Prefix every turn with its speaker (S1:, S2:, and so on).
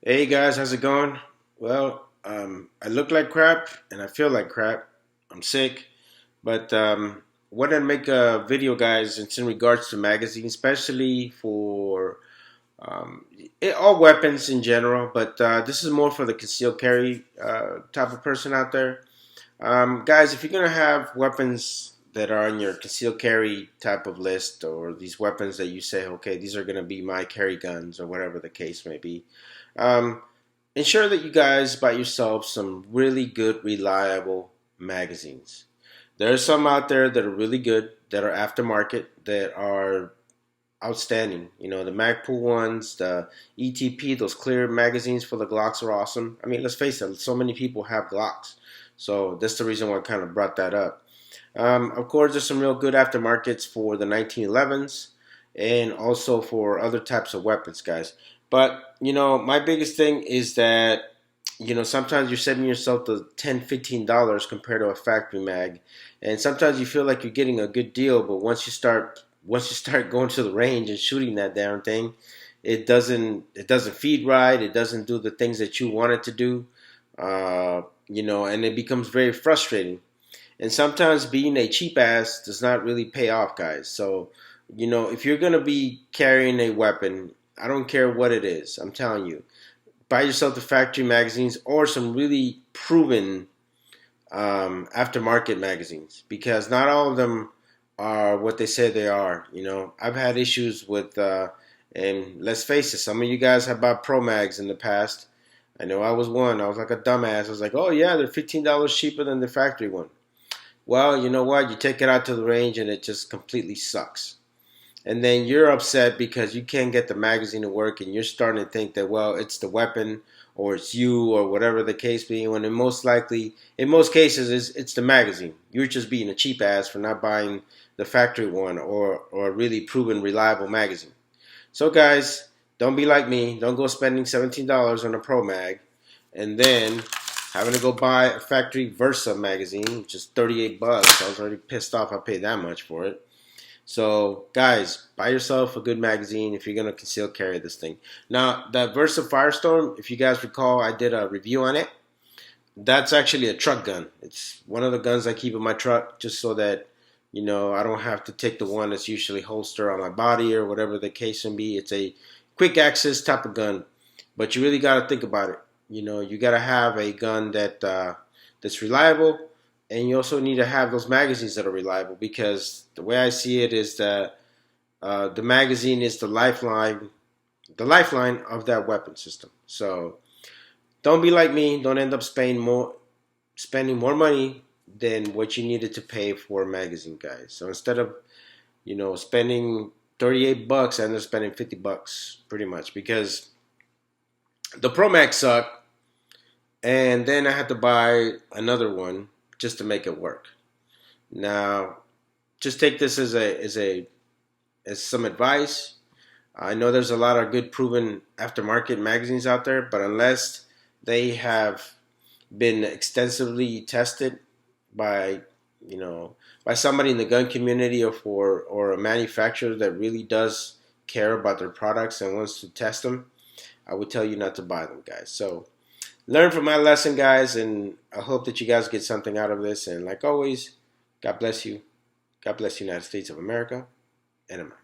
S1: Hey guys, how's it going? Well, I look like crap and I feel like crap. I'm sick, but wanted to make a video, guys. It's in regards to magazines, especially for all weapons in general. But this is more for the concealed carry type of person out there. Guys, if you're gonna have weapons that are on your concealed carry type of list, or these weapons that you say, okay, these are gonna be my carry guns, or whatever the case may be. Um, Ensure that you guys buy yourself some really good, reliable magazines. There are some out there that are really good, that are aftermarket, that are outstanding. You know, the Magpul ones, the ETP, those clear magazines for the Glocks are awesome. I mean, let's face it, so many people have Glocks. So that's the reason why I kind of brought that up. Of course, there's some real good aftermarkets for the 1911s and also for other types of weapons, guys. But, my biggest thing is that, sometimes you're setting yourself to $10, $15 compared to a factory mag. And sometimes you feel like you're getting a good deal, but once you start going to the range and shooting that damn thing, it doesn't feed right. It doesn't do the things that you want it to do. And it becomes very frustrating. And sometimes being a cheap ass does not really pay off, guys. So, if you're going to be carrying a weapon, I don't care what it is, I'm telling you, buy yourself the factory magazines or some really proven aftermarket magazines, because not all of them are what they say they are. I've had issues with, and let's face it, some of you guys have bought Pro Mags in the past. I know I was one. I was like a dumbass. I was like, oh yeah, they're $15 cheaper than the factory one. Well, you know what? You take it out to the range and it just completely sucks. And then you're upset because you can't get the magazine to work, and you're starting to think that, well, it's the weapon or it's you or whatever the case being, when in most cases, it's the magazine. You're just being a cheap ass for not buying the factory one, or a really proven reliable magazine. So guys, don't be like me. Don't go spending $17 on a Pro Mag and then having to go buy a factory Versa magazine, which is 38 bucks. I was already pissed off I paid that much for it. So, guys, buy yourself a good magazine if you're going to conceal carry this thing. Now, that Versa Firestorm, if you guys recall, I did a review on it. That's actually a truck gun. It's one of the guns I keep in my truck just so that, I don't have to take the one that's usually holster on my body or whatever the case may be. It's a quick access type of gun, but you really got to think about it. You got to have a gun that's reliable, and you also need to have those magazines that are reliable, because the way I see it is that the magazine is the lifeline of that weapon system. So don't be like me. Don't end up spending more money than what you needed to pay for a magazine, guys. So instead of spending 38 bucks, I ended up spending 50 bucks pretty much, because the Pro Max sucked, and then I had to buy another one just to make it work. Now, just take this as some advice. I know there's a lot of good proven aftermarket magazines out there, but unless they have been extensively tested by by somebody in the gun community, or a manufacturer that really does care about their products and wants to test them, I would tell you not to buy them, guys. So learn from my lesson, guys, and I hope that you guys get something out of this. And like always, God bless you. God bless the United States of America, and I'm out.